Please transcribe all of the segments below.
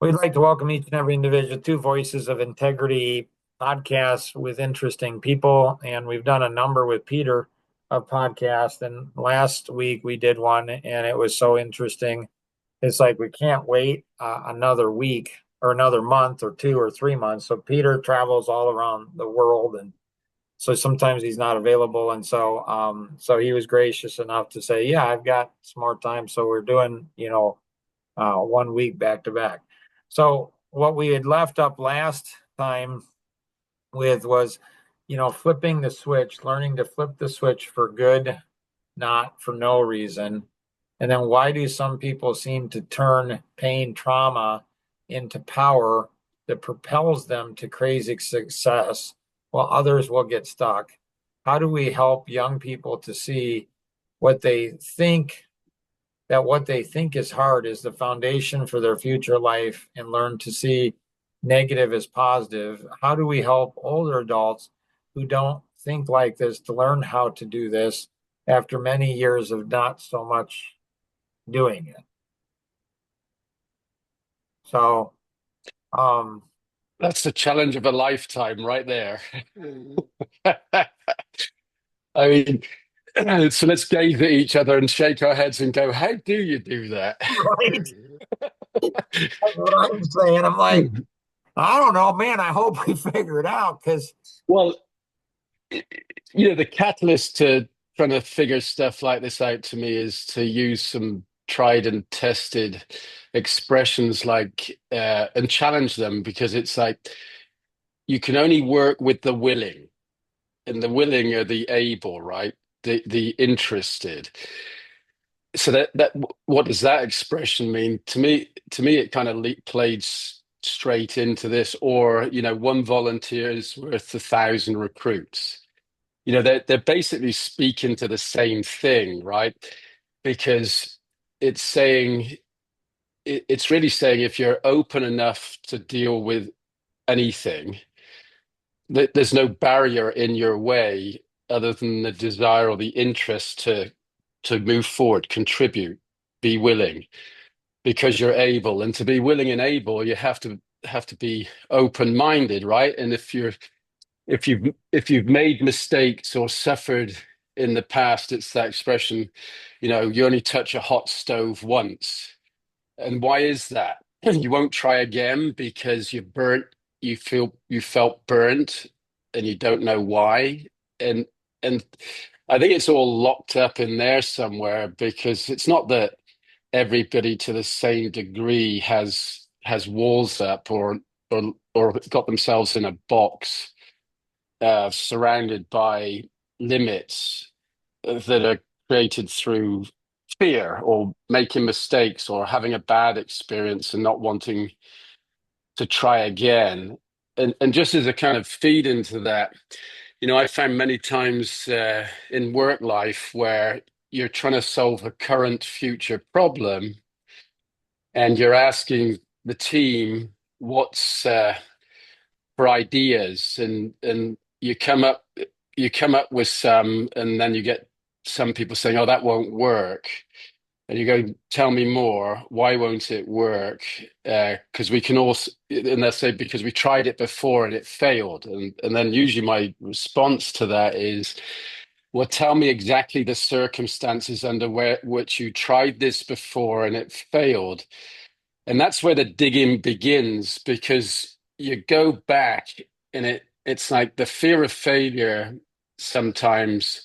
We'd like to welcome each and every individual to Voices of Integrity podcasts with interesting people. And we've done a number with Peter of podcasts. And last week we did one, and it was so interesting. It's like we can't wait another week or another month or 2 or 3 months. So Peter travels all around the world, and so sometimes he's not available. And so he was gracious enough to say, "Yeah, I've got some more time." So we're doing, 1 week back to back. So what we had left up last time with was, flipping the switch, learning to flip the switch for good, not for no reason. And then why do some people seem to turn pain, trauma into power that propels them to crazy success while others will get stuck? How do we help young people to see what they think that what they think is hard is the foundation for their future life and learn to see negative as positive? How do we help older adults who don't think like this to learn how to do this after many years of not so much doing it? So, um, That's the challenge of a lifetime right there. I mean, so let's gaze at each other and shake our heads and go, how do you do that? right. That's what I'm saying. I'm like, I don't know, man. I hope we figure it out because, Well, the catalyst to trying to figure stuff like this out to me is to use some tried and tested expressions and challenge them because it's like you can only work with the willing, and the willing are the able, right? The interested. So that what does that expression mean to me it kind of played straight into this, or one volunteer is worth 1,000 recruits. They're basically speaking to the same thing, right? Because it's saying it's really saying if you're open enough to deal with anything, that there's no barrier in your way other than the desire or the interest to move forward, contribute, be willing, because you're able. And to be willing and able, you have to be open-minded, right? And if you've made mistakes or suffered in the past, it's that expression, you only touch a hot stove once. And why is that? You won't try again because you felt burnt and you don't know why. And I think it's all locked up in there somewhere because it's not that everybody to the same degree has walls up or got themselves in a box surrounded by limits that are created through fear or making mistakes or having a bad experience and not wanting to try again. And just as a kind of feed into that, I found many times in work life where you're trying to solve a current future problem and you're asking the team what's for ideas, and you come up with some, and then you get some people saying, "Oh, that won't work." And you go, "Tell me more. Why won't it work?" Because we can also, and they say, "Because we tried it before and it failed." And then usually my response to that is, "Well, tell me exactly the circumstances under which you tried this before and it failed." And that's where the digging begins because you go back and it's like the fear of failure sometimes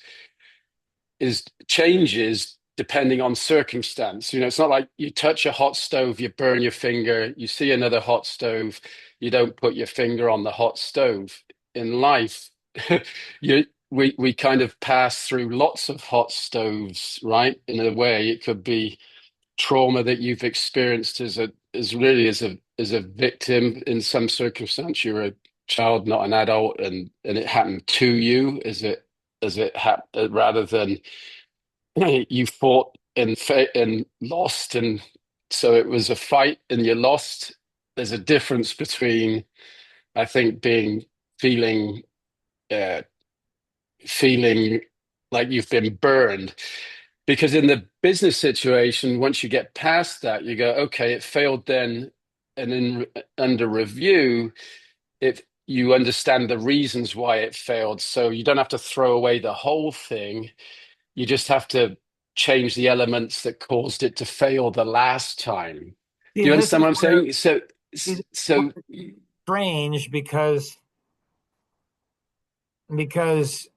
is changes depending on circumstance. It's not like you touch a hot stove, you burn your finger, you see another hot stove, you don't put your finger on the hot stove. In life, we kind of pass through lots of hot stoves, right? In a way, it could be trauma that you've experienced as a victim in some circumstance. You're a child, not an adult, and it happened to you as it happened rather than you fought and lost, and so it was a fight and you lost. There's a difference between, I think, feeling uh, feeling like you've been burned. Because in the business situation, once you get past that, you go, okay, it failed then and in under review, if you understand the reasons why it failed, so you don't have to throw away the whole thing. You just have to change the elements that caused it to fail the last time. See, Do you and this understand is what I'm where saying? So, it's so strange because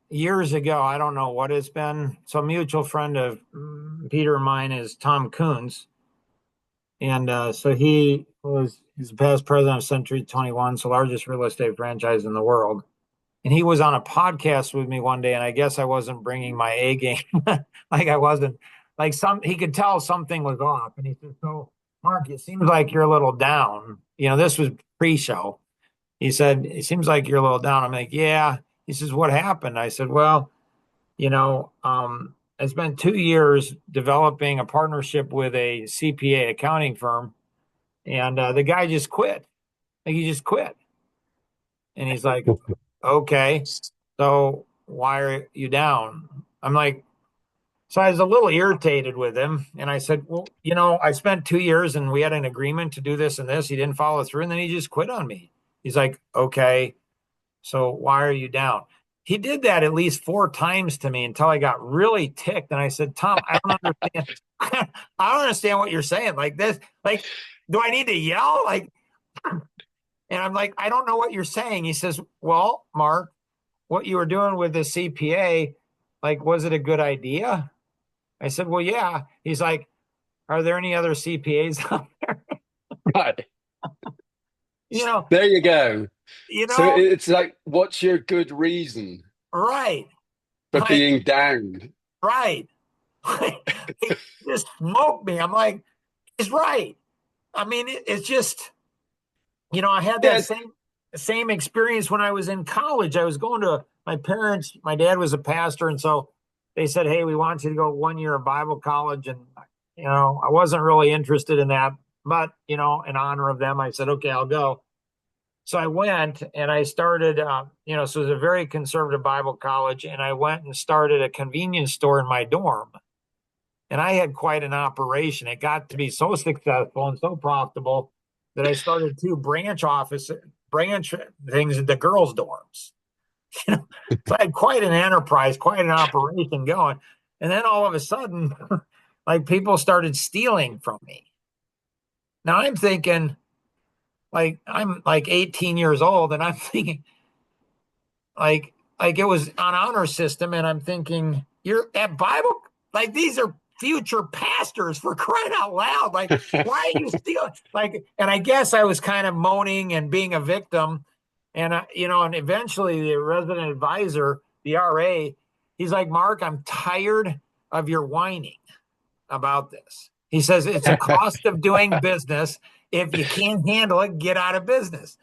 years ago, I don't know what it's been. So a mutual friend of Peter and mine is Tom Coons. And so he's the past president of Century 21, so largest real estate franchise in the world. And he was on a podcast with me one day, and I guess I wasn't bringing my A game. Like I wasn't like he could tell something was off. And he said, "So Mark, it seems like you're a little down." This was pre-show. He said, "It seems like you're a little down." I'm like, "Yeah." He says, "What happened?" I said, "Well, I spent 2 years developing a partnership with a CPA accounting firm, and the guy just quit. Like he just quit." And he's like, "Okay, so why are you down?" I'm like, so I was a little irritated with him. And I said, "Well, I spent 2 years and we had an agreement to do this and this. He didn't follow through. And then he just quit on me." He's like, "Okay, so why are you down?" He did that at least 4 times to me until I got really ticked. And I said, "Tom, I don't understand. I don't understand what you're saying. Like this, like, do I need to yell? Like," and I'm like, "I don't know what you're saying." He says, "Well, Mark, what you were doing with the CPA, like, was it a good idea?" I said, "Well, yeah." He's like, "Are there any other CPAs out there?" right You know, there you go. you So know, it's like, what's your good reason right. for Like, being down? right. He just smoked me. I'm like, he's right. I mean, it's just, I had that Yeah, same experience when I was in college. I was going to my parents, my dad was a pastor, and so they said, "Hey, we want you to go 1 year of Bible college." And I wasn't really interested in that, but in honor of them, I said, "Okay, I'll go." So I went and I started, so it was a very conservative Bible college, and I went and started a convenience store in my dorm. And I had quite an operation. It got to be so successful and so profitable that I started two branch things in the girls' dorms. So I had quite an enterprise, quite an operation going. And then all of a sudden, like people started stealing from me. Now I'm thinking, like I'm like 18 years old, and I'm thinking, like it was on honor system, and I'm thinking, you're at Bible, like these are future pastors, for crying out loud. Like, why are you stealing? Like, and I guess I was kind of moaning and being a victim. And and eventually the resident advisor, the RA, he's like, "Mark, I'm tired of your whining about this." He says, "It's a cost of doing business. If you can't handle it, get out of business."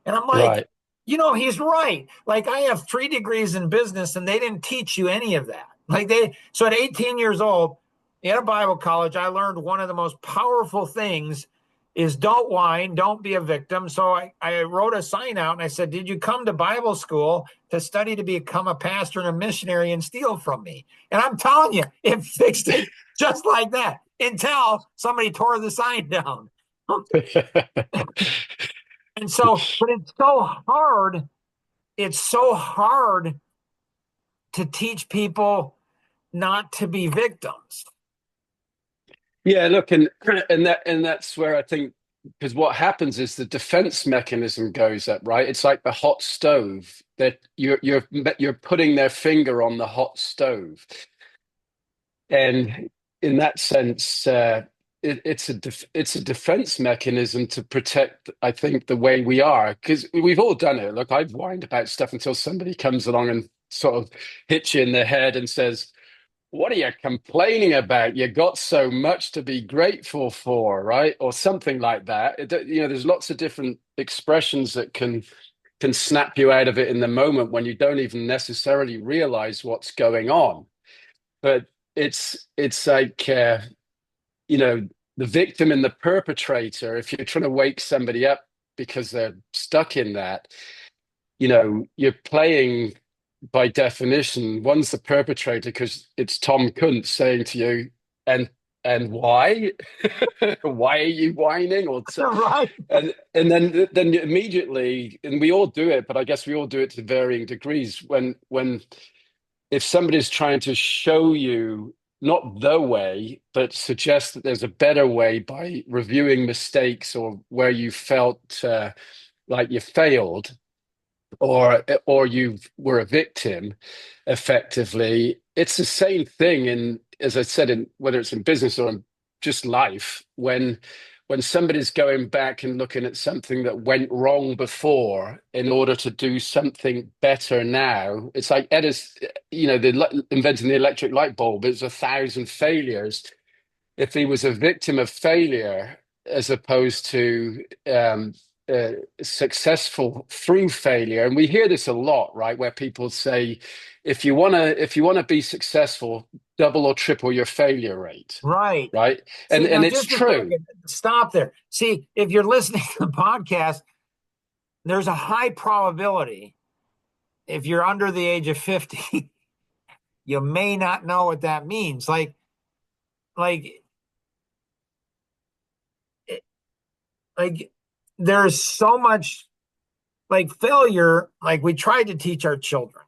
And I'm like, right. he's right. Like I have 3 degrees in business and they didn't teach you any of that. So at 18 years old, at a Bible college, I learned one of the most powerful things is don't whine, don't be a victim. So I wrote a sign out and I said, "Did you come to Bible school to study to become a pastor and a missionary and steal from me?" And I'm telling you, it fixed it just like that until somebody tore the sign down. And so, but it's so hard. It's so hard to teach people not to be victims. Yeah, look, and that's where I think, because what happens is the defense mechanism goes up, right? It's like the hot stove that you're putting their finger on the hot stove, and in that sense, it's a defense mechanism to protect, I think, the way we are, because we've all done it. Look, I've whined about stuff until somebody comes along and sort of hits you in the head and says, "What are you complaining about? You got so much to be grateful for," right? Or something like that. There's lots of different expressions that can snap you out of it in the moment when you don't even necessarily realize what's going on. But it's like you know the victim and the perpetrator. If you're trying to wake somebody up because they're stuck in that, you're playing, by definition, one's the perpetrator because it's Tom Kuntz saying to you, and And why? Why are you whining? Right. And then immediately, and we all do it, but I guess we all do it to varying degrees. When if somebody's trying to show you not the way, but suggest that there's a better way by reviewing mistakes or where you felt like you failed, or you were a victim effectively, it's the same thing in, as I said, in whether it's in business or in just life, when somebody's going back and looking at something that went wrong before in order to do something better now. It's like Edison, inventing the electric light bulb. It's 1,000 failures. If he was a victim of failure as opposed to uh, successful through failure, and we hear this a lot, right? Where people say, if you wanna be successful, double or triple your failure rate, Right. right? And See, now it's just a true. second, stop there. See, if you're listening to the podcast, there's a high probability if you're under the age of 50, you may not know what that means. Like, like there's so much like failure. Like we tried to teach our children,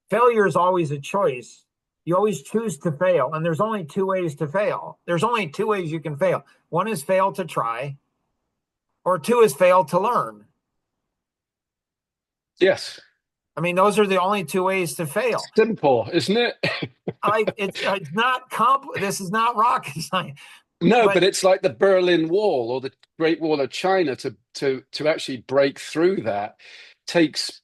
failure is always a choice. You always choose to fail, and there's only two ways to fail. There's only two ways you can fail. One is fail to try, or two is fail to learn. Yes. I mean, those are the only two ways to fail. Simple, isn't it? Like it's not this is not rocket science. No, But but it's like the Berlin Wall or the Great Wall of China. To actually break through that takes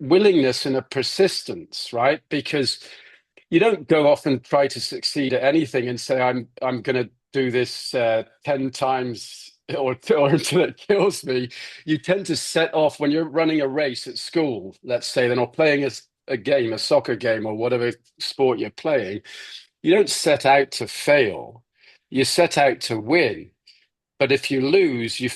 willingness and a persistence, right? Because you don't go off and try to succeed at anything and say, I'm going to do this 10 times or until it kills me. You tend to set off when you're running a race at school, let's say, then, or playing a game, a soccer game, or whatever sport you're playing. You don't set out to fail. You set out to win. But if you lose, you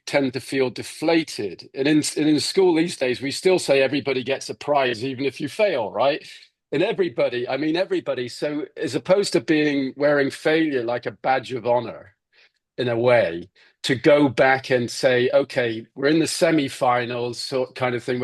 tend to feel deflated. And in school these days, we still say everybody gets a prize, even if you fail, right? And everybody, I mean everybody. So as opposed to being wearing failure like a badge of honor, in a way, to go back and say, okay, we're in the semi-finals, sort kind of thing,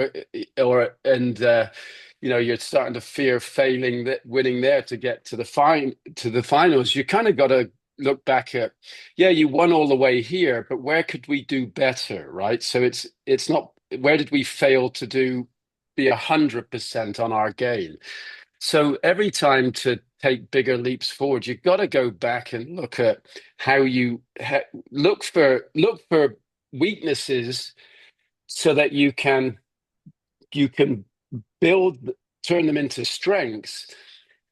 you're starting to fear failing that winning there to get to the finals. You kind of got to look back at, yeah, you won all the way here, but where could we do better, right? So it's not where did we fail to be 100% on our game. So every time to take bigger leaps forward, you've got to go back and look at how look for weaknesses so that you can build turn them into strengths.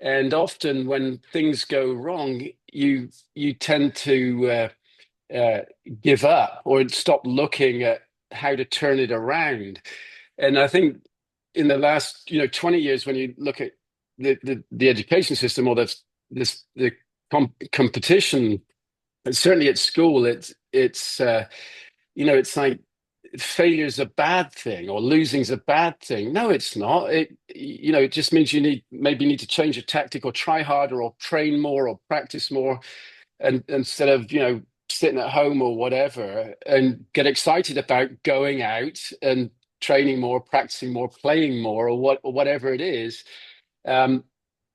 And often when things go wrong, you tend to uh, give up or stop looking at how to turn it around. And I think in the last 20 years, when you look at the education system or the competition, and certainly at school, it's like failure's a bad thing or losing's a bad thing. No, it's not. It just means you maybe need to change your tactic or try harder or train more or practice more, and instead of sitting at home or whatever, and get excited about going out and training more, practicing more, playing more, or whatever it is. um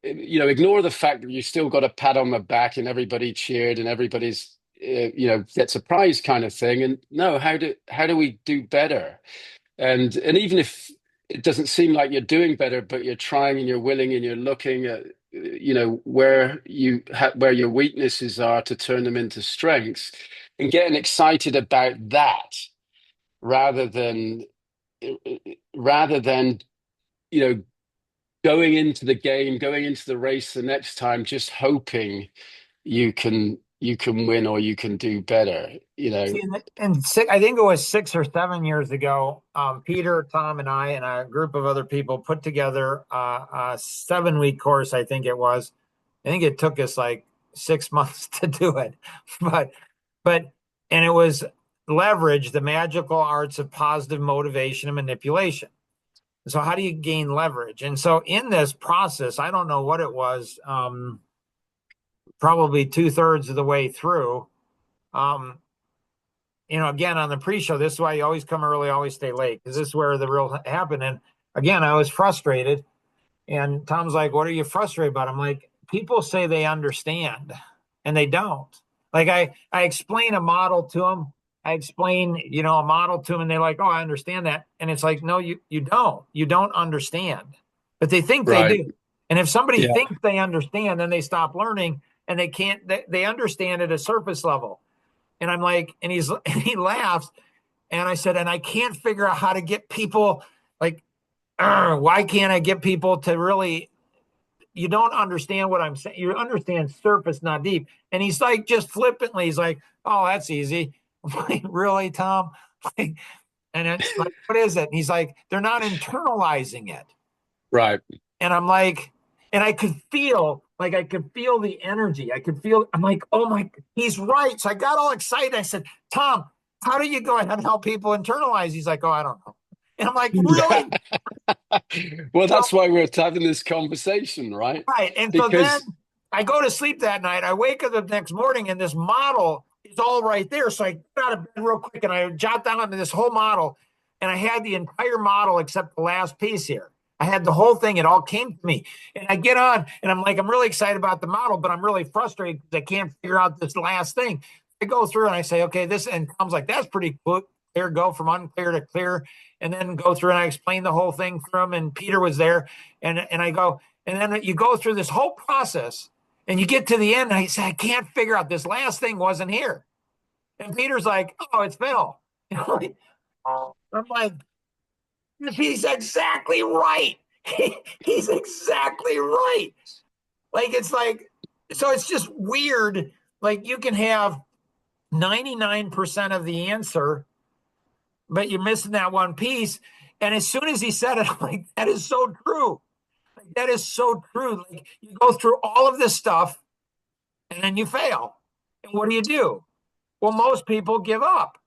Ignore the fact that you still got a pat on the back and everybody cheered and everybody's gets a prize kind of thing. And no, how do we do better? And even if it doesn't seem like you're doing better, but you're trying and you're willing and you're looking at where your weaknesses are to turn them into strengths, and getting excited about that rather than rather than you know going into the game, going into the race the next time, just hoping you can win or you can do better. see, and I think it was 6 or 7 years ago, Peter, Tom, and I and a group of other people put together a 7 week course. I think it was. I think it took us like 6 months to do it, but but and it was leverage the magical arts of positive motivation and manipulation. So how do you gain leverage? And so in this process, I don't know what it was. probably 2/3 of the way through. Um, again, on the pre-show, this is why you always come early, always stay late, because this is where the real happened. And again, I was frustrated. And Tom's like, "What are you frustrated about?" I'm like, "People say they understand, and they don't." Like I explain a model to them. I explain, a model to them, and they're like, "Oh, I understand that." And it's like, no, you don't. You don't understand, but they think they Right. do. And if somebody Yeah. thinks they understand, then they stop learning, and they can't. They understand at a surface level. And I'm like, and and he laughs, and I said, and I can't figure out how to get people like, why can't I get people to really, you don't understand what I'm saying. You understand surface, not deep. And he's like, just flippantly, he's like, "Oh, that's easy." I'm like, "Really, Tom?" Like, and it's like, "What is it?" And he's like, "They're not internalizing it." Right. And I'm like, and I could feel the energy. I'm like, "Oh my, he's right." So I got all excited. I said, "Tom, how do you go ahead and help people internalize?" He's like, "Oh, I don't know." And I'm like, "Really?" Well, So that's why we're having this conversation, right? right. And so then Because I go to sleep that night. I wake up the next morning and this model is all right there. So I get out of bed real quick and I jot down this whole model. And I had the entire model except the last piece here. I had the whole thing. It all came to me. And I get on and I'm like, I'm really excited about the model, but I'm really frustrated because I can't figure out this last thing. I go through and I say, okay, this, and Tom's like, that's pretty clear, go from unclear to clear. And then go through and I explain the whole thing for him. And Peter was there. And I go, and then you go through this whole process and you get to the end. And I say, I can't figure out this last thing wasn't here. And Peter's like, "Oh, it's Phil." I'm like, he's exactly right. He's exactly right. Like, it's like, so it's just weird. Like, you can have 99% of the answer, but you're missing that one piece. And as soon as he said it, I'm like, that is so true. Like, that is so true. Like, you go through all of this stuff and then you fail. And what do? Well, most people give up.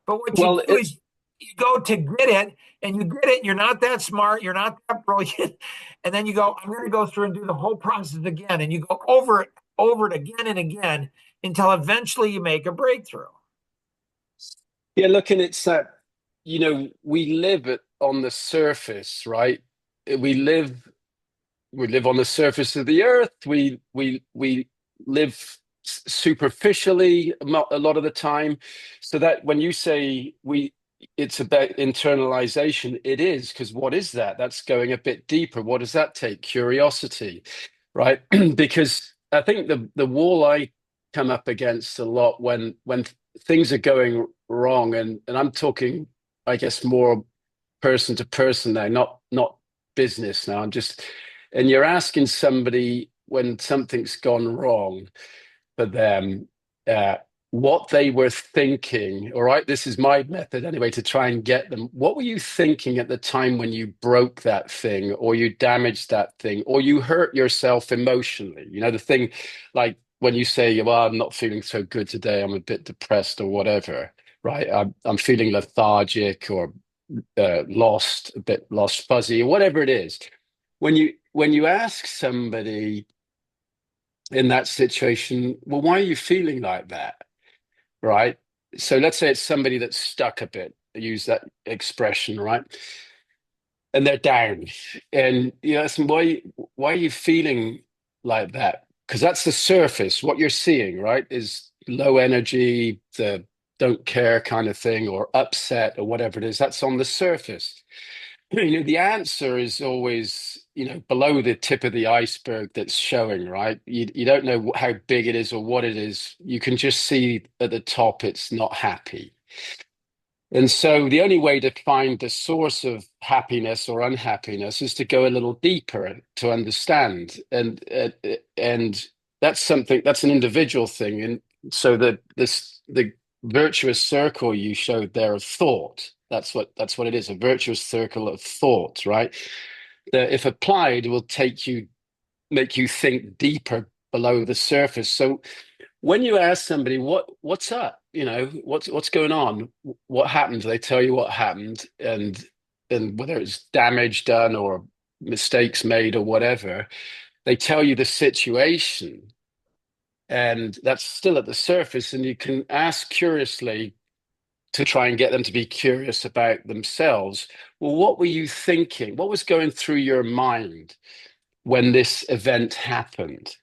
But what you well, do is you go to get it and you get it. You're not that smart. You're not that brilliant. And then you go, I'm going to go through and do the whole process again. And you go over it again and again until eventually you make a breakthrough. yeah, look, and it's that, we live on the surface, right? We live we live on the surface of the earth. We live superficially a lot of the time. So that when you say it's about internalization, it is, because what is that? That's going a bit deeper. What does that take? Curiosity, right? Because I think the wall I come up against a lot when things are going wrong, and I'm talking, I guess, more person to person now, not business now. And you're asking somebody when something's gone wrong for them, uh, what they were thinking. All right, this is my method anyway to try and get them. What were you thinking at the time when you broke that thing, or you damaged that thing, or you hurt yourself emotionally? The thing, like when you say, "Well, I'm not feeling so good today. I'm a bit depressed," or whatever. Right, I'm feeling lethargic or lost, a bit lost fuzzy, or whatever it is. When you ask somebody in that situation, well, why are you feeling like that? Right? So let's say it's somebody that's stuck a bit, use that expression, right? And they're down. And you ask them, why are you feeling like that? Because that's the surface. What you're seeing, right, is low energy, the don't care kind of thing, or upset, or whatever it is. That's on the surface. The answer is always, below the tip of the iceberg that's showing, right? You don't know how big it is or what it is. You can just see at the top it's not happy. And so the only way to find the source of happiness or unhappiness is to go a little deeper to understand. And that's an individual thing. And so the virtuous circle you showed there of thought, that's what it is, a virtuous circle of thought, right? That if applied will make you think deeper below the surface. So when you ask somebody what's up, what's going on, what happened, they tell you what happened, and whether it's damage done or mistakes made or whatever, they tell you the situation. And that's still at the surface. And you can ask curiously to try and get them to be curious about themselves. Well, what were you thinking? What was going through your mind when this event happened?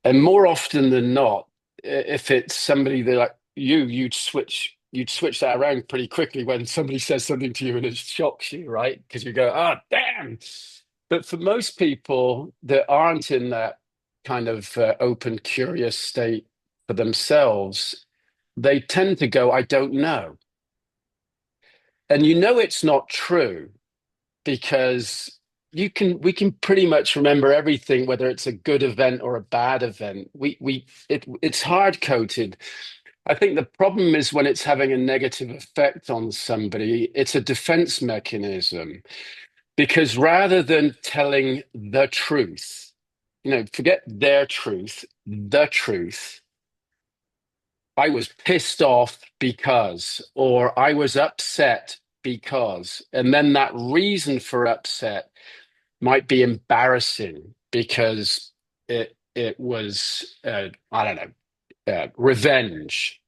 And more often than not, if it's somebody that like you'd switch that around pretty quickly when somebody says something to you and it shocks you, right? Because you go, "Oh, damn." But for most people that aren't in that kind of open, curious state for themselves, they tend to go, "I don't know." And you know it's not true because we can pretty much remember everything, whether it's a good event or a bad event. It's hard coded. I think the problem is when it's having a negative effect on somebody, it's a defense mechanism. Because rather than telling the truth, forget their truth, the truth, I was pissed off because, or I was upset because, and then that reason for upset might be embarrassing because it was I don't know, revenge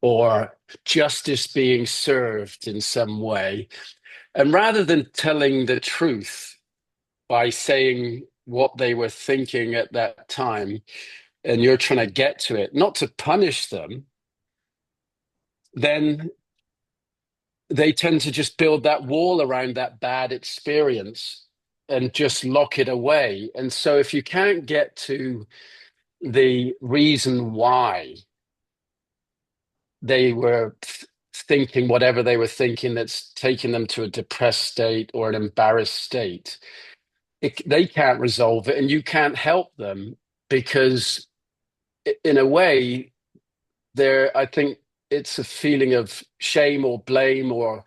or justice being served in some way. And rather than telling the truth by saying what they were thinking at that time, and you're trying to get to it, not to punish them, then they tend to just build that wall around that bad experience and just lock it away. And so if you can't get to the reason why they were thinking whatever they were thinking that's taking them to a depressed state or an embarrassed state, they can't resolve it and you can't help them because in a way I think it's a feeling of shame or blame or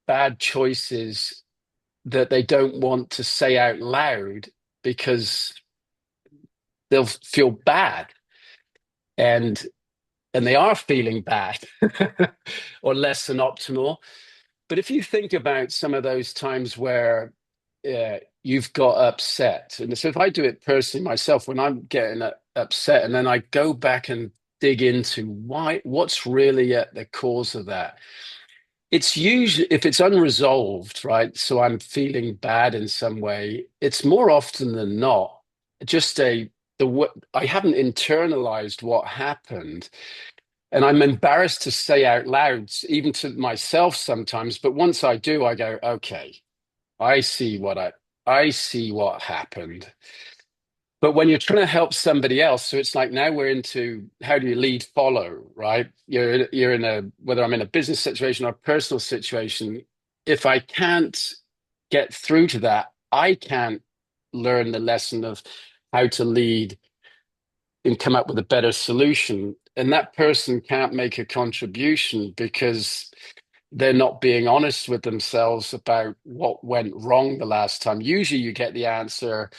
bad choices that they don't want to say out loud because they'll feel bad and they are feeling bad or less than optimal. But if you think about some of those times where you've got upset, and so if I do it personally myself, when I'm getting upset, and then I go back and dig into what's really at the cause of that. It's usually if it's unresolved, right? So I'm feeling bad in some way. It's more often than not just I haven't internalized what happened, and I'm embarrassed to say out loud, even to myself sometimes. But once I do, I go, okay, I see I see what happened. But when you're trying to help somebody else, so it's like now we're into how do you lead follow, right? You're in a whether I'm in a business situation or a personal situation, if I can't get through to that, I can't learn the lesson of how to lead and come up with a better solution. And that person can't make a contribution because they're not being honest with themselves about what went wrong the last time. Usually you get the answer,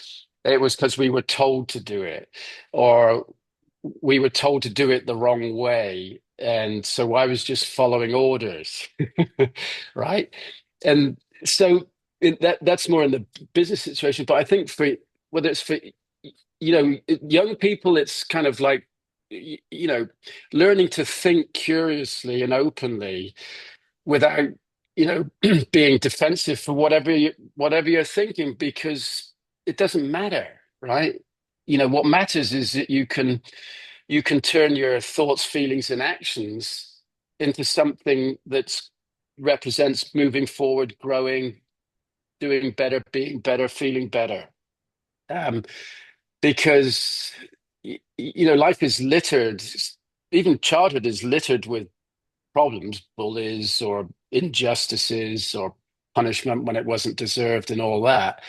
it was because we were told to do it, or we were told to do it the wrong way. And so I was just following orders, right? And so that's more in the business situation. But I think for whether it's for young people, it's kind of like learning to think curiously and openly without being defensive for whatever you're thinking because it doesn't matter, right? What matters is that you can turn your thoughts, feelings, and actions into something that represents moving forward, growing, doing better, being better, feeling better. um, because life is littered, even childhood is littered with problems, bullies or injustices or punishment when it wasn't deserved and all that.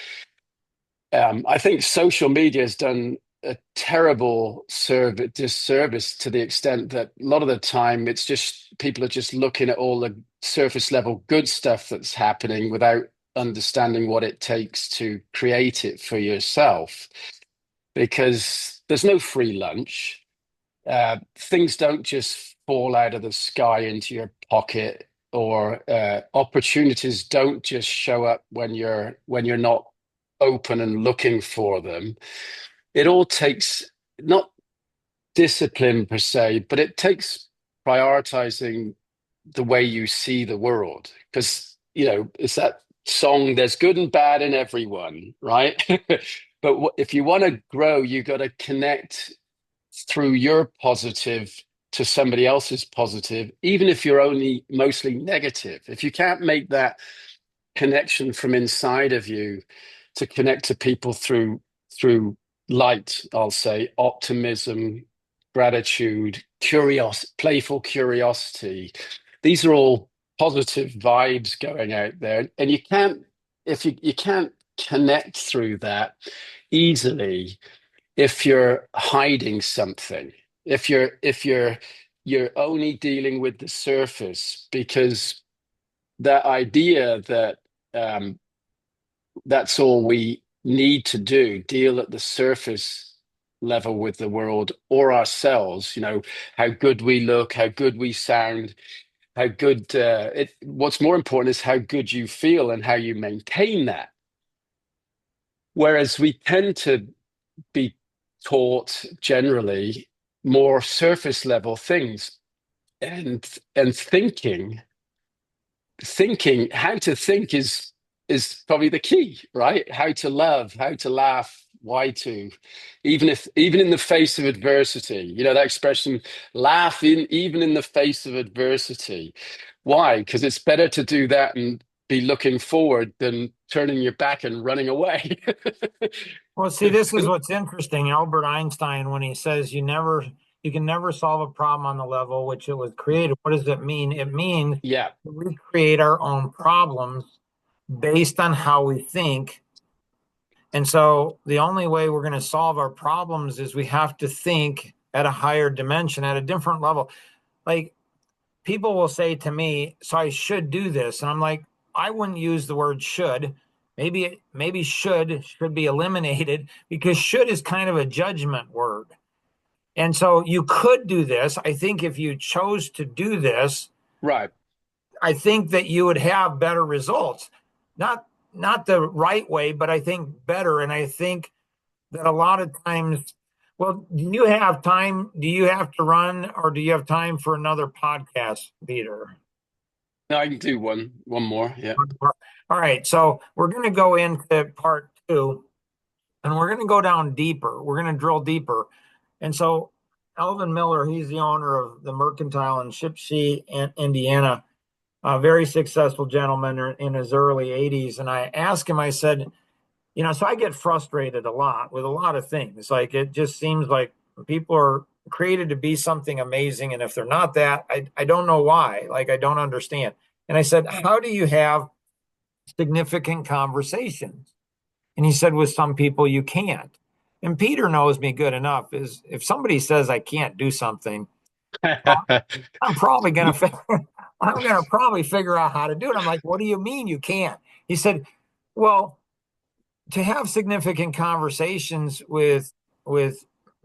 I think social media has done a terrible disservice to the extent that a lot of the time it's just people are just looking at all the surface level good stuff that's happening without understanding what it takes to create it for yourself. Because there's no free lunch. Things don't just fall out of the sky into your pocket, or opportunities don't just show up when you're not open and looking for them. it all takes not discipline per se, but it takes prioritizing the way you see the world. Because, it's that song, there's good and bad in everyone, right? But if you want to grow, you got to connect through your positive to somebody else's positive, even if you're only mostly negative. If you can't make that connection from inside of you to connect to people through light, I'll say, optimism, gratitude, curiosity, playful curiosity. These are all positive vibes going out there. And you can't, if you can't connect through that easily if you're hiding something, if you're only dealing with the surface, because that idea that um, that's all we need to do, deal at the surface level with the world or ourselves, how good we look, how good we sound, how good what's more important is how good you feel and how you maintain that. Whereas we tend to be taught generally more surface level things, and thinking how to think is probably the key, right? How to love, how to laugh, why to, even in the face of adversity, that expression, laugh in even in the face of adversity. Why? Because it's better to do that and be looking forward than turning your back and running away. Well, see, this is what's interesting. Albert Einstein, when he says you can never solve a problem on the level which it was created. What does it mean? It means Yeah, we create our own problems based on how we think. And so the only way we're going to solve our problems is we have to think at a higher dimension, at a different level. Like people will say to me, so I should do this. And I'm like, I wouldn't use the word should. Maybe should be eliminated because should is kind of a judgment word. And so you could do this. I think if you chose to do this, right. I think that you would have better results. Not the right way, but I think better. And I think that a lot of times, well, do you have time? Do you have to run or do you have time for another podcast, Peter? No, I can do one more. Yeah. All right. So we're going to go into part two and we're going to go down deeper. We're going to drill deeper. And so Alvin Miller, he's the owner of the Mercantile in Shipsheet, Indiana, a very successful gentleman in his early 80s. And I asked him, I said, so I get frustrated a lot with a lot of things. Like it just seems like people are created to be something amazing. And if they're not that, I don't know why. Like I don't understand. And I said, how do you have significant conversations? And he said, with some people, you can't. And Peter knows me good enough is if somebody says I can't do something, I'm probably going to I'm going to probably figure out how to do it. I'm like, what do you mean you can't? He said, well, to have significant conversations with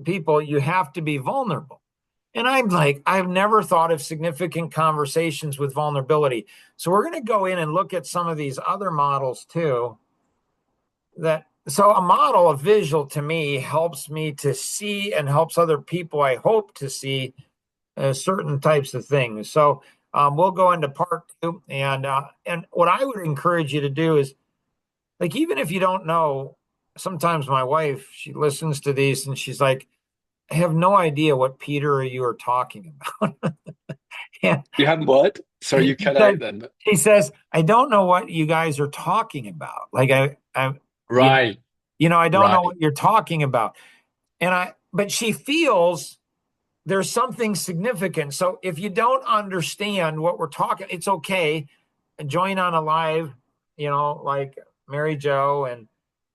people, you have to be vulnerable. And I'm like, I've never thought of significant conversations with vulnerability. So we're going to go in and look at some of these other models too. So a model, a visual to me helps me to see and helps other people, I hope, to see certain types of things. So we'll go into part two, and what I would encourage you to do is, like, even if you don't know, sometimes my wife, she listens to these and she's like, I have no idea what Peter or you are talking about. And You haven't what? Sorry, you cut out then. she says, I don't know what you guys are talking about. Like you, Right, I don't know right. what you're talking about. But she feels there's something significant. So if you don't understand what we're talking, it's okay. Join on a live, like Mary Jo and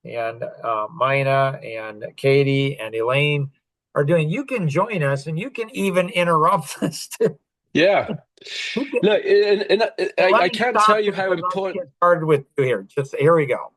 Mina and Katie and Elaine are doing. You can join us, and you can even interrupt us too. Yeah. Look, and Well, let I me can't stop tell you you, how but let's important. get started with you here. Just here we go.